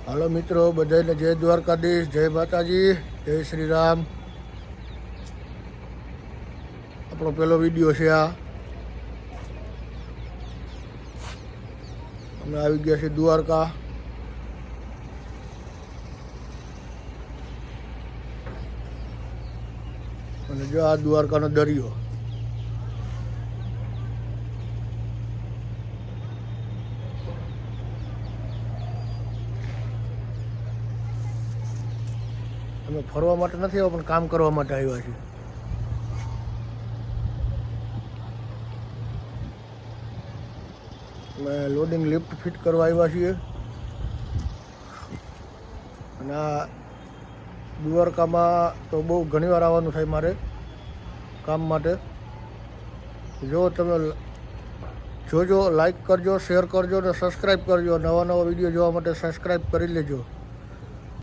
હાલો મિત્રો, બધાને જય દ્વારકાધીશ, જય માતાજી, જય શ્રી રામ. આપણો પહેલો વિડીયો છે આ. અમે આવી ગયા છીએ દ્વારકા. અને જો આ દ્વારકાનો દરિયો. અમે ફરવા માટે નથી આવ્યા, પણ કામ કરવા માટે આવ્યા છીએ. અમે લોડિંગ લિફ્ટ ફિટ કરવા આવ્યા છીએ. અને આ દ્વારકામાં તો બહુ ઘણીવાર આવવાનું થાય મારે કામ માટે. જો તમે જોજો, લાઈક કરજો, શેર કરજો અને સબસ્ક્રાઈબ કરજો. નવા નવા વિડીયો જોવા માટે સબસ્ક્રાઈબ કરી લેજો.